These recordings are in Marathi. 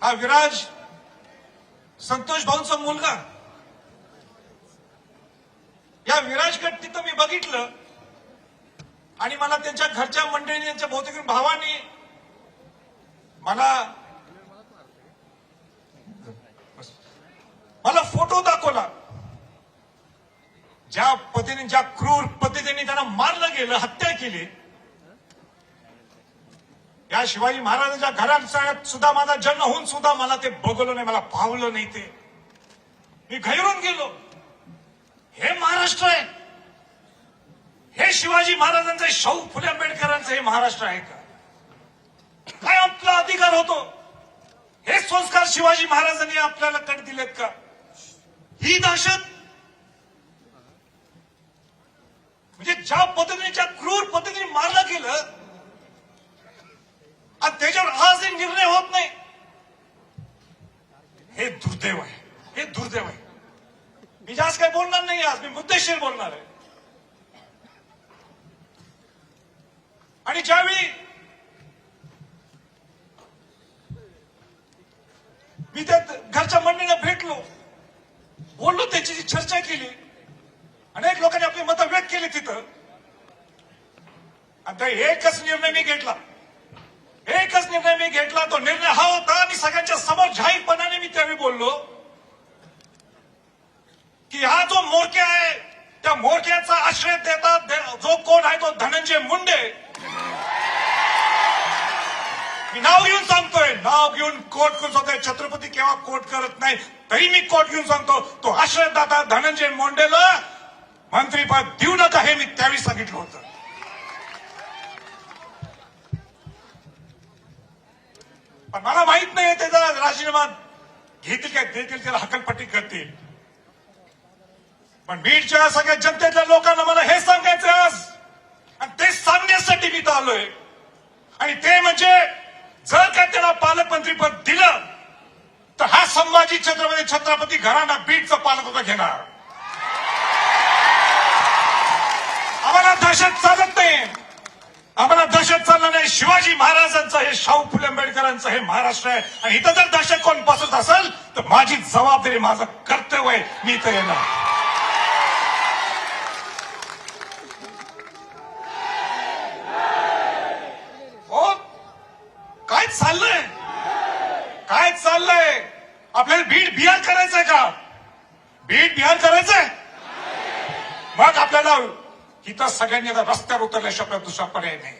हा विराज संतोष भाऊंचा मुलगा. या विराजकडे तिथं मी बघितलं आणि मला त्यांच्या घरच्या मंडळीने, त्यांच्या बहुतेक भावाने मला फोटो दाखवला. ज्या पद्धतीने, ज्या क्रूर पद्धतीने त्यांना मारलं गेलं, हत्या केली. या शिवाजी महाराजांच्या घरात सुद्धा माझा जन्म होऊन सुद्धा मला ते बघवलं नाही, मला पावलं नाही. ते मी घाबरून गेलो. हे महाराष्ट्र आहे? हे शिवाजी महाराजांचं, शाहू फुले आंबेडकरांचं हे महाराष्ट्र आहे का? काय आपला अधिकार होतो? हे संस्कार शिवाजी महाराजांनी आपल्याला कडे दिलेत का? ही दहशत, म्हणजे ज्या पद्धतीने, ज्या क्रूर पद्धतीने मारलं गेलं आणि त्याच्यावर आजही निर्णय होत नाही, हे दुर्दैव आहे. हे दुर्दैव आहे. मी जास्त काही बोलणार नाही आज, मी मुद्देशीर बोलणार आहे. आणि ज्यावेळी मी त्या घरच्या मंडळीला भेटलो, बोललो, त्याची चर्चा केली, अनेक लोकांनी आपली मतं व्यक्त केली तिथं. आता एकच निर्णय मी घेतला. तो निर्णय हा होता, आणि सगळ्यांच्या समोर जाहीरपणाने मी त्यावेळी बोललो की हा जो म्होरक्या आहे, त्या म्होरक्याचा आश्रय देतात जो कोण आहे तो धनंजय मुंडे. मी नाव घेऊन सांगतोय, नाव घेऊन कोट करून सांगतोय. छत्रपती केव्हा कोट करत नाही, तरी मी कोट घेऊन सांगतो, तो आश्रयदाता धनंजय मुंडेला मंत्रीपद देऊ नका, हे मी त्यावेळी सांगितलं होतं. पण मला माहित नाही त्याचा राजीनामा घेतील काय, देतील त्याला हकलपट्टी करतील. पण बीडच्या सगळ्या जनतेतल्या लोकांना मला हे सांगायचं आज, आणि ते सांगण्यासाठी मी आलोय. आणि ते म्हणजे, जर का त्याला पालकमंत्रीपद दिलं तर हा संभाजी छत्रपती घराणा बीडचं पालकत्व घेणार. आम्हाला दहशत चालत नाही, आम्हाला दहशत चालणार नाही. शिवाजी महाराजांचं, हे शाहू फुले आंबेडकरांचं हे महाराष्ट्र आहे. आणि इथं जर दहशत कोण पसरत असेल तर माझी जबाबदारी, माझं कर्तव्य आहे, मी इथं येणार. हो, काय चाललंय? काय चाललंय? आपल्याला बीड बिहार करायचंय का? बीड बिहार करायचंय? मग आपल्याला इथं सगळ्यांनी आता रस्त्यावर उतरल्याशिवाय आपल्याला दुसरा पर्याय नाही.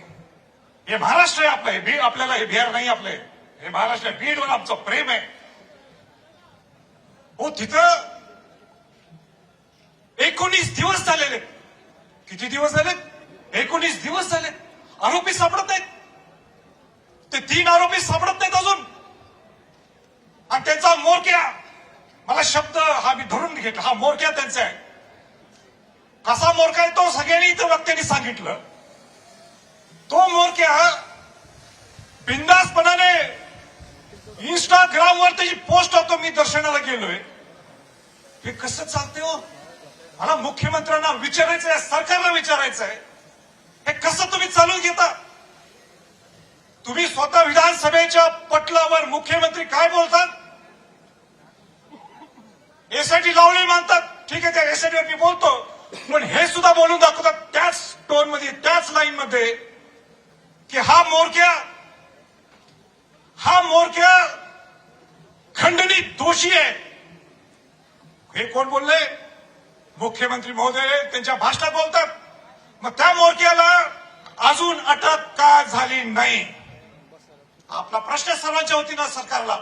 हे महाराष्ट्र आहे आपलं, हे आपल्याला हे बिहार नाही आपले, हे महाराष्ट्र आहे. बीडवर आमचं प्रेम आहे. हो, तिथं 19 दिवस झालेले. किती दिवस झाले? 19 दिवस झाले. आरोपी सापडत नाहीत. ते 3 आरोपी सापडत नाहीत अजून. आणि त्यांचा म्होरक्या, मला शब्द हा मी धरून घेतला, हा म्होरक्या त्यांचा आहे. कसा म्होरका आहे तो सगळ्यांनी इथं वक्त्यांनी सांगितलं. तो म्होरक्या बिंदासपणाने इंस्टाग्रामवर त्याची पोस्ट होतो, मी दर्शनाला गेलोय. हे कसं चालते हो? मला मुख्यमंत्र्यांना विचारायचंय, सरकारला विचारायचंय, हे कसं तुम्ही चालून घेता? तुम्ही स्वतः विधानसभेच्या पटलावर मुख्यमंत्री काय बोलतात? एसआयटी लावले मानतात. ठीक आहे, त्या एसआयटीवर मी बोलतो, पण हे सुद्धा बोलून दाखवतात त्याच टोन मध्ये, त्याच लाईन मध्ये, की हा म्होरक्या खंडणीत दोषी आहे. हे कोण बोलले? मुख्यमंत्री महोदय त्यांच्या भाषणात बोलतात. मग त्या म्होरक्याला अजून अटक का झाली नाही? आपला प्रश्न सर्वांच्या वतीनं सरकारला.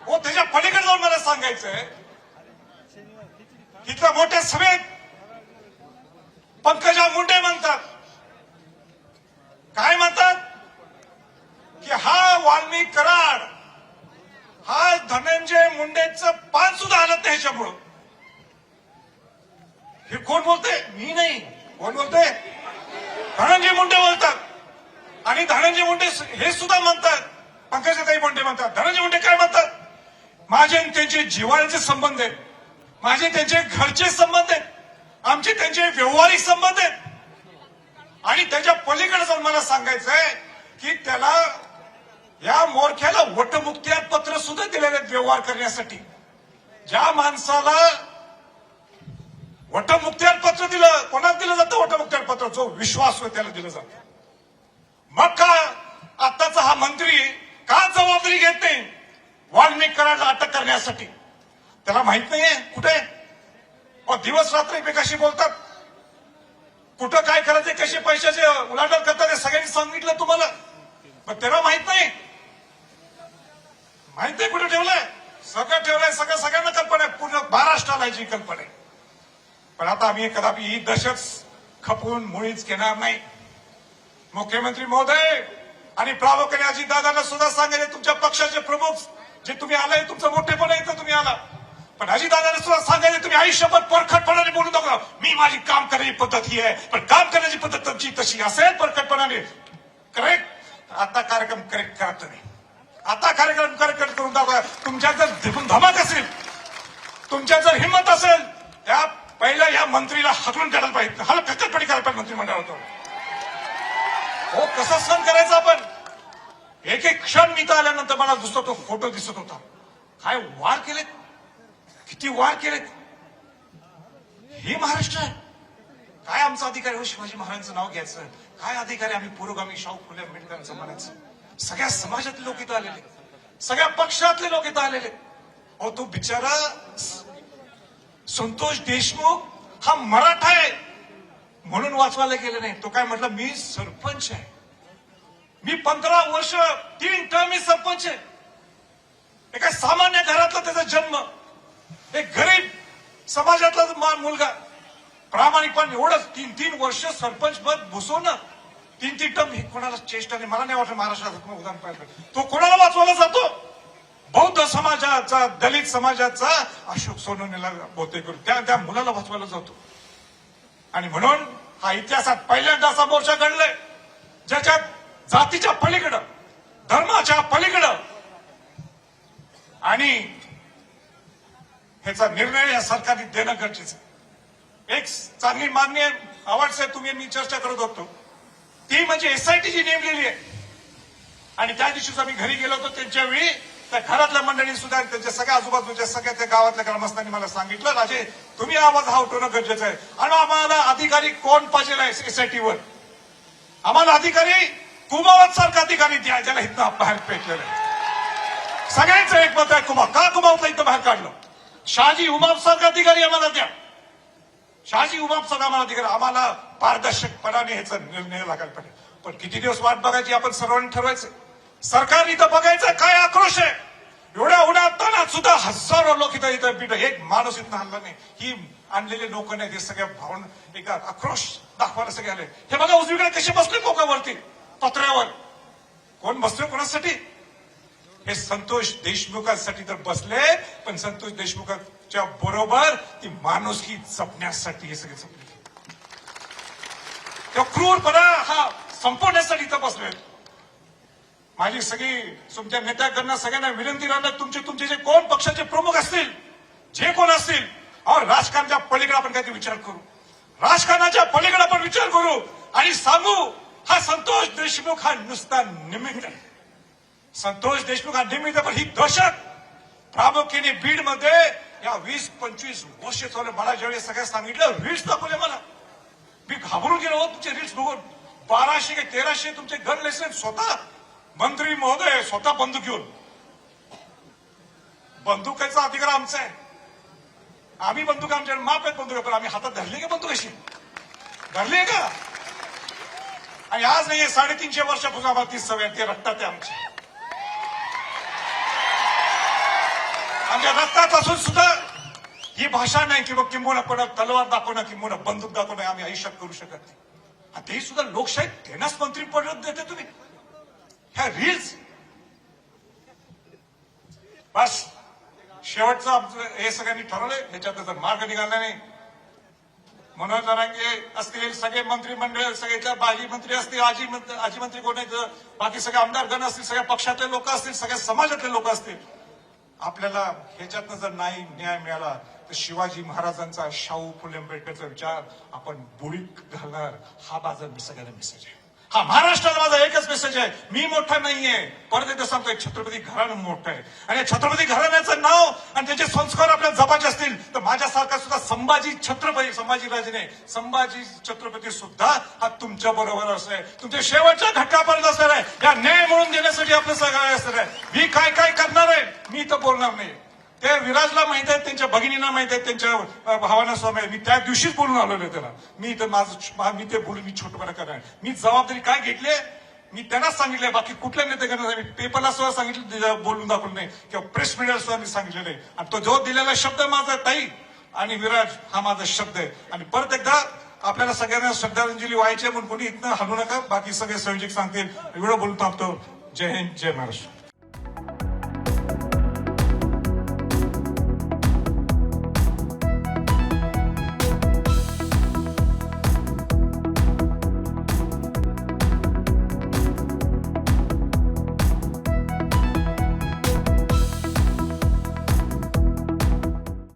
हो, त्याच्या पलीकडे जाऊन मला सांगायचंय, इथल्या मोठ्या सभेत पंकजा मुंडे म्हणतात, काय म्हणतात, की हा वाल्मिक कराड, हा धनंजय मुंडेचं पान सुद्धा हलत नाही ह्याच्यामुळं. हे कोण बोलते? मी नाही. कोण बोलते? धनंजय मुंडे बोलतात. आणि धनंजय मुंडे हे सुद्धा म्हणतात, पंकजाताई मुंडे म्हणतात. धनंजय मुंडे काय म्हणतात? माझे आणि त्यांचे जिव्हाळ्याचे संबंध आहेत, माझे त्यांचे घरचे संबंध आहेत, आमचे त्यांचे व्यवहारिक संबंध आहेत. आणि त्याच्या पलीकडे जाऊन मला सांगायचंय की त्याला या मोरख्याला वटमुक्त्यार पत्र सुद्धा दिलेले आहेत व्यवहार करण्यासाठी. ज्या माणसाला वटमुक्त्यार पत्र दिलं, कोणाला दिलं जातं वटमुक्त्यार पत्र? जो विश्वास होय त्याला दिलं जातं. मग का आताचा हा मंत्री का जबाबदारी घेत नाही वाल्मिक कराडला अटक करण्यासाठी? त्याला माहित नाहीये कुठे दिवस रात्र एकमेकाशी बोलतात, कुठं काय करायचे, कसे पैशाचे उलाढाल करतात हे सगळ्यांनी सांगितलं तुम्हाला. मग त्याला माहित नाही, माहित आहे कुठे ठेवलंय? सगळं ठेवलंय, सगळ्यांना कल्पना आहे, पूर्ण महाराष्ट्राला याची कल्पना आहे. पण आता आम्ही कदापि ही दहशत खपवून मुळीच घेणार नाही. मुख्यमंत्री महोदय आणि प्रामुख्याने अजितदादांना सुद्धा सांगायचे, तुमच्या पक्षाचे प्रमुख जे तुम्ही आलाय, तुमचं मोठेपण आहे, तुम्ही आला, पण अजितदादांना सुद्धा सांगायचे तुम्ही आयुष्यभर परखटपणाने बोलू नका. मी माझी काम करण्याची पद्धत ही आहे, पण काम करण्याची पद्धत तुमची तशी असेल परखटपणाने. करेक्ट. आता कार्यक्रम करेक्ट करा तुम्ही. आता कार्यक्रम करेक्ट करून दाखवा. तुमच्यात जर धमक असेल, तुमच्यात जर हिंमत असेल, त्या पहिल्या या मंत्रीला हकलून काढायला पाहिजे, हलकटपणी करायला पाहिजे मंत्रिमंडळात. हो, कसं सहन करायचं आपण? एक एक क्षण मी आल्यानंतर मला दुसरा तो फोटो दिसत होता. काय वार केलेत, किती वार केलेत. हे महाराष्ट्र आहे काय? आमचा अधिकार हो शिवाजी महाराजांचं नाव घ्यायचं, काय अधिकार आहे आम्ही पुरोगामी शाहू फुले आंबेडकरांचं म्हणायचं? सगळ्या समाजातले लोक इथं आलेले, सगळ्या पक्षातले लोक इथं आलेले. अहो, तो बिचारा संतोष देशमुख हा मराठा आहे म्हणून वाचवायला गेलं नाही. तो काय म्हटलं, मी सरपंच आहे, मी 15 वर्ष 3 टर्म मी सरपंच आहे. एका सामान्य घरातला त्याचा जन्म, एक गरीब समाजातला मुलगा, प्रामाणिकपणे एवढंच 3 वर्ष सरपंच पद भुसवणं, 3 टर्म, हे कोणाला चेष्टा नाही. मला नाही वाटत महाराष्ट्रात उदाहरण पाहिलं. तो कोणाला वाचवायला जातो? बौद्ध समाजाचा, दलित समाजाचा अशोक सोनवणेला बहुतेक करून त्या मुलाला वाचवायला जातो. आणि म्हणून हा इतिहासात पहिल्यांदा असा मोर्चा घडलाय ज्याच्यात जातीच्या पलीकडं, धर्माच्या पलीकडं आणि ह्याचा निर्णय या सरकारने देणं गरजेचं. एक चांगली मागणी आवडते, तुम्ही मी चर्चा करत होतो, ती म्हणजे एसआयटी जी नेमलेली आहे. आणि त्या दिवशीच आम्ही घरी गेलो होतो, त्यांच्या वेळी त्या घरातल्या मंडळी सुद्धा त्यांच्या सगळ्या आजूबाजूच्या सगळ्या त्या गावातल्या ग्रामस्थांनी मला सांगितलं, राजे तुम्ही आवाज हा उठवणं गरजेचं आहे. आणि आम्हाला अधिकारी कोण पाहिजे एसआयटीवर? आम्हाला अधिकारी कुमावत सारखा अधिकारी द्या, ज्याला इथं बाहेर पेटलेलं आहे. सगळ्यांचं एक मत आहे, का कुमावतला इथं बाहेर काढलं? शहाजी उमाप सारखा अधिकारी आम्हाला द्या. शहाजी उमाप सारखा आम्हाला अधिकारी, आम्हाला पारदर्शकपणाने ह्याचा निर्णय लागायला पाहिजे. पण किती दिवस वाट बघायची आपण सर्वांनी ठरवायचं. सरकार इथं बघायचं काय आक्रोश आहे. एवढ्या उन्हातानात सुद्धा हजारो लोक इथं पिठ, एक माणूस इथं हल्ला नाही. ही आणलेले लोक नाही, हे सगळ्या भावना एका आक्रोश दाखवायला सगळे आले. हे बघा उजवीकडे कसे बसले कोकावरती पत्र्यावर. कोण बसले कोणासाठी? हे संतोष देशमुखांसाठी तर बसले, पण संतोष देशमुखांच्या बरोबर ती माणुसकी जपण्यासाठी हे सगळे जपले. तो क्रूरपणा हा संपवण्यासाठी इथं बसले. माझी सगळी तुमच्या नेत्याकडनं सगळ्यांना विनंती राहणार, तुमचे जे कोण पक्षाचे प्रमुख असतील, जे कोण असतील, और राजकारणाच्या पलीकडे आपण काहीतरी विचार करू. राजकारणाच्या पलीकडे आपण विचार करू आणि सांगू, हा संतोष देशमुख हा नुसता निमित्त आहे. संतोष देशमुख हा निमित्त, पण ही दहशत प्रामुख्याने बीडमध्ये या 20-25 वर्ष चालू. मला ज्यावेळी सगळ्या सांगितलं, रील्स दाखवले मला, मी घाबरून गेलो. तुमचे रील्स बघून 1200 की 1300 तुमचे गन लायसन्स, स्वतः मंत्री महोदय स्वतः बंदूक घेऊन. बंदुकीचा अधिकार आमचा आहे, आम्ही बंदूक आमच्याकडे माप आहेत बंदूक, पण आम्ही हातात धरली का बंदूक? अशी धरली आहे का? आणि आज नाही, 350 वर्षापासून आम्हाला ती सवय, ते रक्तात आहे आमची. आमच्या रक्तात असून सुद्धा ही भाषा नाही की मग किंबहुना कोणा तलवार दाखवणं, किंबहुना बंदूक दाखवणं आम्ही आयुष्यात करू शकत नाही. आणि तेही सुद्धा लोकशाही त्यांनाच मंत्री पद देते तुम्ही. ह्या रील्स बस शेवटचं आमचं हे सगळ्यांनी ठरवलंय. ह्याच्यात जर मार्ग निघाला नाही, मनोज जरांगे असतील, सगळे मंत्रिमंडळ, सगळे बाजी मंत्री असतील, आजी मंत्री कोण आहेत, बाकी सगळे आमदारगण असतील, सगळ्या पक्षातले लोक असतील, सगळ्या समाजातले लोक असतील, आपल्याला ह्याच्यातनं जर नाही न्याय मिळाला तर शिवाजी महाराजांचा, शाहू फुले आंबेडकरचा विचार आपण बुडीत घालणार. हा माझा सगळ्यांना मेसेज आहे. हा महाराष्ट्राला माझा एकच मेसेज आहे, मी मोठा नाहीये, परत एकदा सांगतोय छत्रपती घराणं मोठं आहे. आणि या छत्रपती घराण्याचं नाव आणि त्याचे संस्कार आपल्या जपाचे असतील तर माझ्यासारखा सुद्धा संभाजी छत्रपती, संभाजीराजे नाही, संभाजी छत्रपती सुद्धा हा तुमच्या बरोबर असणार आहे, तुमच्या शेवटच्या घटकापर्यंत असणार आहे. या न्याय मिळवून देण्यासाठी आपलं सगळं असणार आहे. मी काय काय करणार आहे मी तर बोलणार नाही. ते विराजला माहित आहे, त्यांच्या भगिनींना माहित आहे, त्यांच्या भावांना स्वामी आहे. मी त्या दिवशीच बोलून आलेलो आहे त्याला. मी तर माझं मी ते बोलून मी छोटपणा करणार. मी जबाबदारी काय घेतली मी त्यांनाच सांगितलंय, बाकी कुठल्या नेते करणार मी पेपरला सुद्धा सांगितलं, बोलून दाखवलं नाही किंवा प्रेस मीडियाला सुद्धा मी सांगितलं नाही. आणि तो जो दिलेला शब्द माझा ताई आणि विराज हा माझा शब्द आहे. आणि परत एकदा आपल्याला सगळ्यांना श्रद्धांजली व्हायची म्हणून कोणी इथनं हलू नका. बाकी सगळे संयोजक सांगतील. एवढं बोलून थांबतो. जय हिंद, जय महाराष्ट्र.